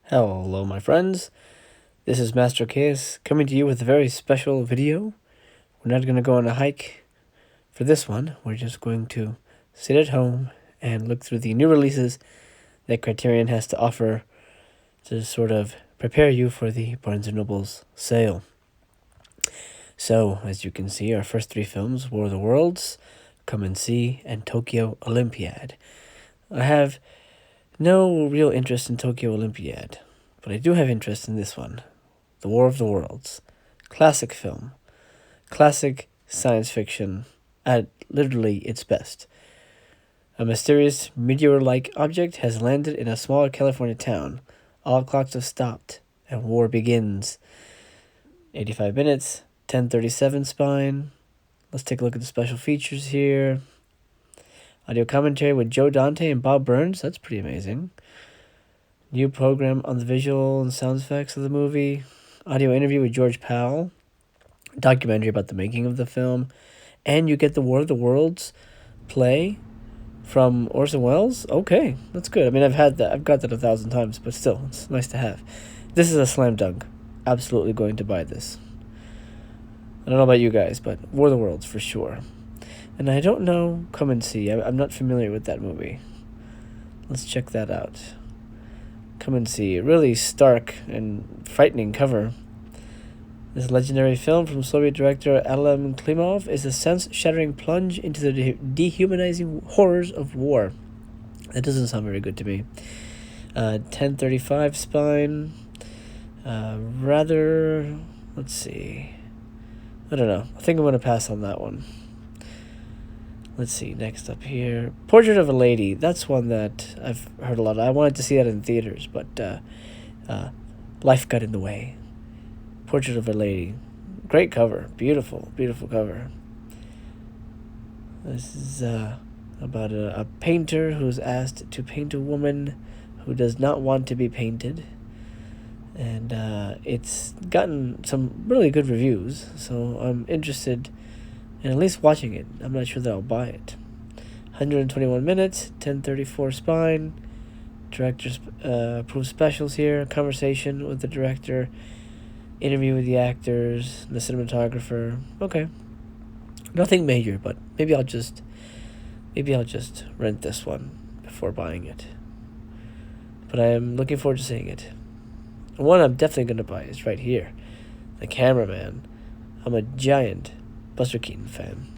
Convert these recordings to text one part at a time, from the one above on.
Hello, my friends. This is Master Case coming to you with a very special video. We're not going to go on a hike for this one. We're just going to sit at home and look through the new releases that Criterion has to offer to sort of prepare you for the Barnes & Noble's sale. So, as you can see, our first three films, War of the Worlds, Come and See, and Tokyo Olympiad. I have no real interest in Tokyo Olympiad, but I do have interest in this one, The War of the Worlds. Classic film. Classic science fiction at literally its best. A mysterious meteor-like object has landed in a small California town. All clocks have stopped, and war begins. 85 minutes, 1037 spine. Let's take a look at the special features here. Audio commentary with Joe Dante and Bob Burns. That's pretty amazing. New program on the visual and sound effects of the movie. Audio interview with George Powell. Documentary about the making of the film. And you get the War of the Worlds play from Orson Welles. Okay, that's good. I mean, I've got that 1,000 times, but still, it's nice to have. This is a slam dunk. Absolutely going to buy this. I don't know about you guys, but War of the Worlds for sure. And I don't know Come and See. I'm not familiar with that movie. Let's check that out. Come and See. Really stark and frightening cover. This legendary film from Soviet director Adam Klimov is a sense-shattering plunge into the dehumanizing horrors of war. That doesn't sound very good to me. 1035 spine. Let's see. I don't know. I think I'm going to pass on that one. Let's see, next up here. Portrait of a Lady. That's one that I've heard a lot of. I wanted to see that in theaters, but life got in the way. Portrait of a Lady. Great cover. Beautiful, beautiful cover. This is about a painter who's asked to paint a woman who does not want to be painted. And it's gotten some really good reviews, so I'm interested and at least watching it. I'm not sure that I'll buy it. 121 minutes, 1034 spine. Director's approved specials here. Conversation with the director. Interview with the actors. The cinematographer. Okay. Nothing major, but maybe I'll just rent this one before buying it. But I am looking forward to seeing it. One I'm definitely going to buy is right here. The Cameraman. I'm a giant Buster Keaton fan.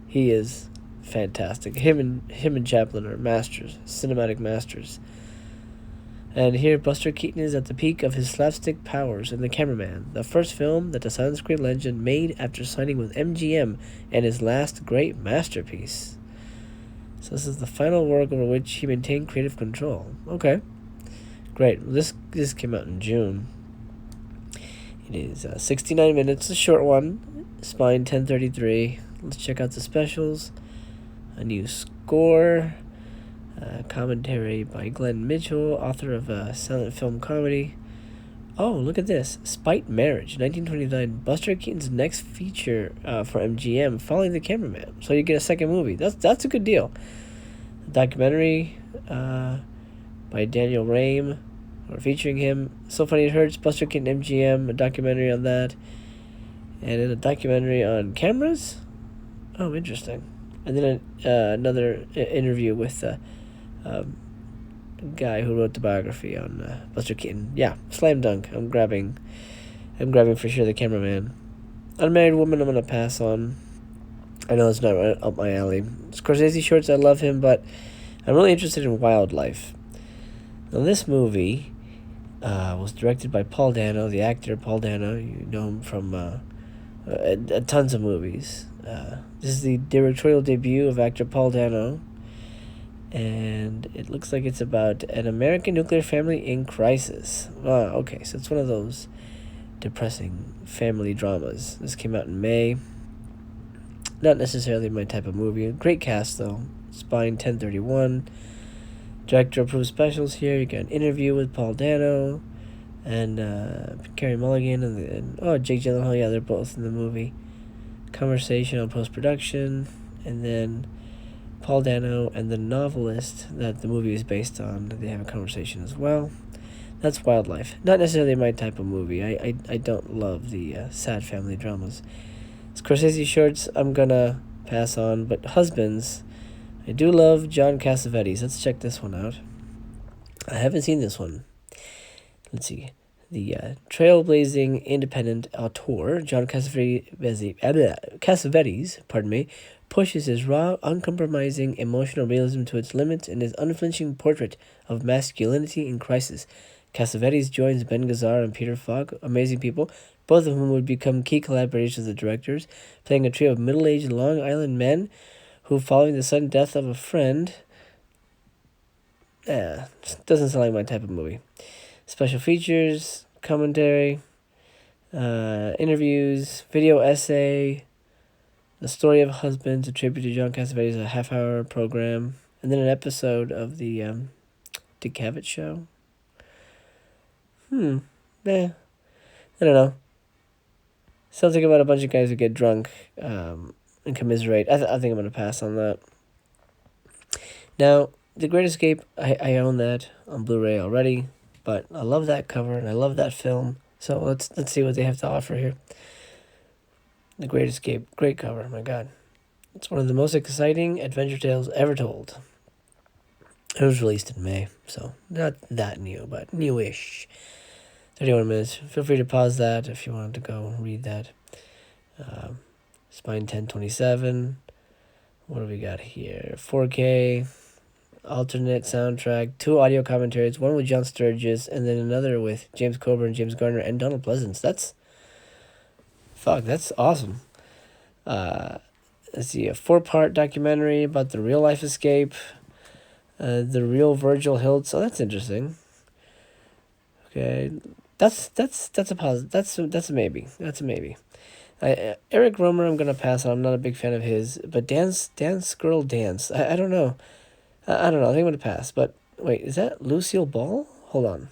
He is fantastic. Him and Chaplin are masters, cinematic masters. And here Buster Keaton is at the peak of his slapstick powers in The Cameraman, the first film that the silent screen legend made after signing with MGM, and his last great masterpiece. So this is the final work over which he maintained creative control. Okay. Great. This came out in June. It is 69 minutes, a short one. Spine 1033. Let's check out the specials. A new score. Commentary by Glenn Mitchell, author of a silent film comedy. Oh, look at this. Spite Marriage, 1929. Buster Keaton's next feature for MGM following The Cameraman. So you get a second movie. That's a good deal. A documentary by Daniel Rame, or featuring him. So Funny It Hurts, Buster Keaton MGM, a documentary on that. And then a documentary on cameras. Oh, interesting. And then another interview with a guy who wrote the biography on Buster Keaton. Yeah, slam dunk. I'm grabbing for sure The Cameraman. Unmarried Woman, I'm gonna pass on. I know it's not right up my alley. Scorsese shorts, I love him, but I'm really interested in wildlife. Now, this movie was directed by Paul Dano, the actor Paul Dano. You know him from tons of movies. This is the directorial debut of actor Paul Dano, and it looks like it's about an American nuclear family in crisis. Okay, so it's one of those depressing family dramas. This came out in May. Not necessarily my type of movie. A great cast, though. Spine 1031. Director approved specials here. You got an interview with Paul Dano and Carey Mulligan and Jake Gyllenhaal. Yeah, they're both in the movie. Conversation on post-production, and then Paul Dano and the novelist that the movie is based on, they have a conversation as well. That's wildlife. Not necessarily my type of movie. I don't love the sad family dramas. Scorsese shorts, I'm gonna pass on, but husbands, I do love John Cassavetes. Let's check this one out. I haven't seen this one. Let's see. The trailblazing independent auteur, John Cassavetes, pushes his raw, uncompromising emotional realism to its limits in his unflinching portrait of masculinity in crisis. Cassavetes joins Ben Gazzar and Peter Falk, amazing people, both of whom would become key collaborators as the directors, playing a trio of middle-aged Long Island men who, following the sudden death of a friend... doesn't sound like my type of movie. Special features, commentary, interviews, video essay, the story of husbands, a tribute to John Cassavetes, a half-hour program, and then an episode of the Dick Cavett show. I don't know. Sounds like about a bunch of guys who get drunk and commiserate. I think I'm going to pass on that. Now, The Great Escape, I own that on Blu-ray already, but I love that cover and I love that film. So let's see what they have to offer here. The Great Escape, great cover, my God. It's one of the most exciting adventure tales ever told. It was released in May, so not that new, but newish. 31 minutes. Feel free to pause that if you wanted to go read that. Spine 1027. What do we got here? 4K. Alternate soundtrack. 2 audio commentaries. One with John Sturges, and then another with James Coburn, James Garner, and Donald Pleasance. That's awesome. Let's see. A 4-part documentary about the real-life escape. The real Virgil Hiltz. Oh, that's interesting. Okay. That's a positive. That's a maybe. That's a maybe. Eric Romer, I'm gonna pass on. I'm not a big fan of his, but Dance Girl Dance. I don't know. I don't know. I think I'm gonna pass. But wait, is that Lucille Ball? Hold on.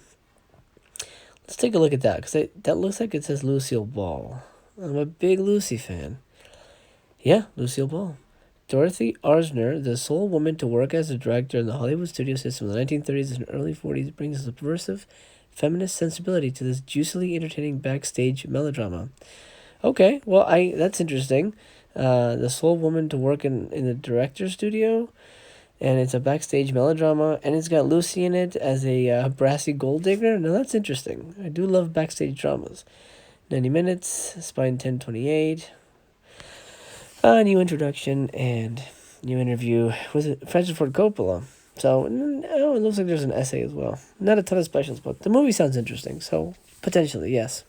Let's take a look at that, because that looks like it says Lucille Ball. I'm a big Lucy fan. Yeah, Lucille Ball. Dorothy Arzner, the sole woman to work as a director in the Hollywood studio system in the 1930s and early 40s, brings a subversive feminist sensibility to this juicily entertaining backstage melodrama. Okay, well, that's interesting. The sole woman to work in the director's studio, and it's a backstage melodrama, and it's got Lucy in it as a brassy gold digger. Now, that's interesting. I do love backstage dramas. 90 minutes, Spine 1028. New introduction and new interview with Francis Ford Coppola. So, it looks like there's an essay as well. Not a ton of specials, but the movie sounds interesting, so potentially, yes.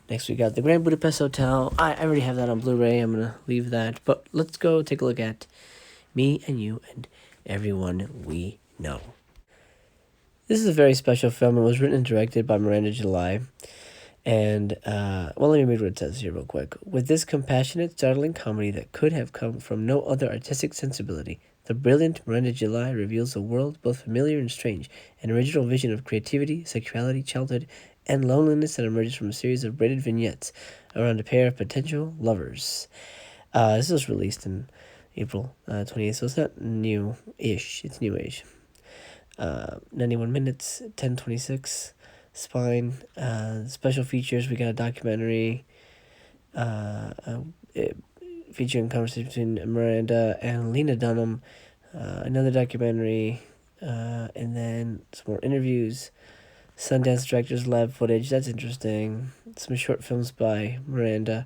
Next we got The Grand Budapest Hotel. I already have that on Blu-ray. I'm going to leave that. But let's go take a look at Me and You and Everyone We Know. This is a very special film. It was written and directed by Miranda July. And, let me read what it says here real quick. With this compassionate, startling comedy that could have come from no other artistic sensibility, the brilliant Miranda July reveals a world both familiar and strange, an original vision of creativity, sexuality, childhood, and loneliness that emerges from a series of braided vignettes around a pair of potential lovers. This was released in April 28th, so it's not new-ish. It's new-ish. 91 minutes, 10:26. Spine. Special features, we got a documentary featuring conversation between Miranda and Lena Dunham, another documentary, and then some more interviews, Sundance Directors Lab footage, that's interesting, some short films by Miranda,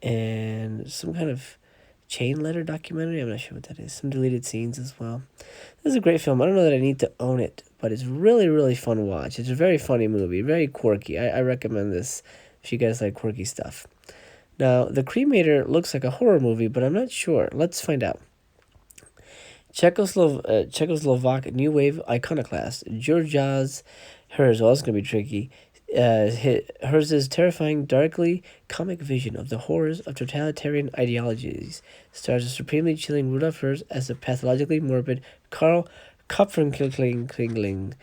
and some kind of chain letter documentary, I'm not sure what that is, some deleted scenes as well. This is a great film. I don't know that I need to own it, but it's really, really fun to watch. It's a very funny movie, very quirky. I recommend this if you guys like quirky stuff. Now, The Cremator looks like a horror movie, but I'm not sure. Let's find out. Czechoslovak New Wave iconoclast, Georgiaz Herzl, it's going to be tricky. Herzl's terrifying, darkly comic vision of the horrors of totalitarian ideologies stars a supremely chilling Rudolf Herz as a pathologically morbid Karl Kopfenklingling,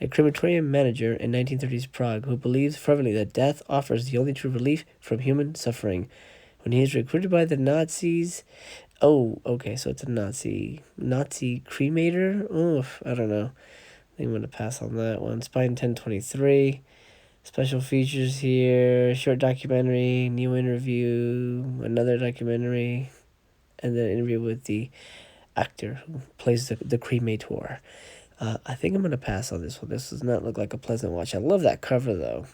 a crematorium manager in 1930s Prague who believes fervently that death offers the only true relief from human suffering. When he is recruited by the Nazis... Oh, okay, so it's a Nazi cremator? Oof, I don't know. think I'm going to pass on that one. Spine 1023. Special features here. Short documentary. New interview. Another documentary. And then an interview with the actor who plays the cremator. I think I'm going to pass on this one. This does not look like a pleasant watch. I love that cover, though.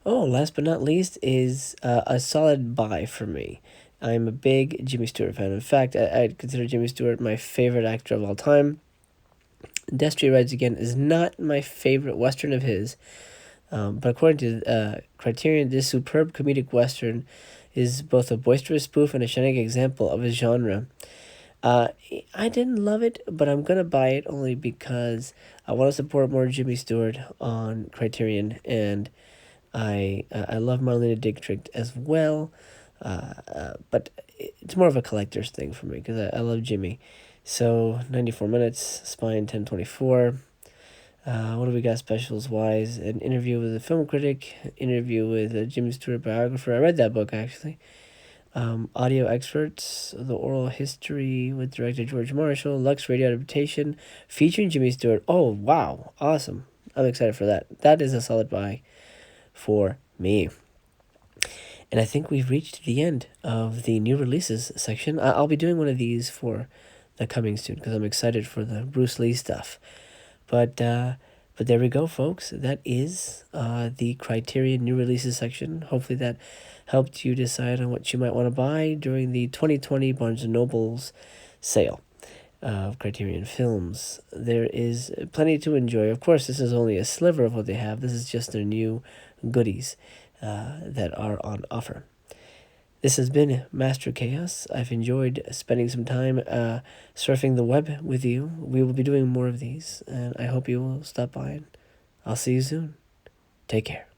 Oh, last but not least is a solid buy for me. I'm a big Jimmy Stewart fan. In fact, I'd consider Jimmy Stewart my favorite actor of all time. Destry Rides Again is not my favorite Western of his, but according to Criterion, this superb comedic Western is both a boisterous spoof and a shining example of his genre. I didn't love it, but I'm gonna buy it only because I want to support more Jimmy Stewart on Criterion, and I love Marlena Dietrich as well, but it's more of a collector's thing for me because I love Jimmy. So 94 minutes, Spine 1024. What do we got specials wise? An interview with a film critic, interview with a Jimmy Stewart biographer. I read that book actually. Audio experts, the oral history with director George Marshall, Lux radio adaptation featuring Jimmy Stewart. Oh wow, awesome! I'm excited for that. That is a solid buy for me. And I think we've reached the end of the new releases section. I'll be doing one of these for the coming soon because I'm excited for the Bruce Lee stuff. But there we go, folks. That is the Criterion new releases section. Hopefully that helped you decide on what you might want to buy during the 2020 Barnes & Noble's sale of Criterion Films. There is plenty to enjoy. Of course, this is only a sliver of what they have. This is just their new goodies that are on offer. This has been Master Chaos. I've enjoyed spending some time surfing the web with you. We will be doing more of these, and I hope you will stop by. I'll see you soon. Take care.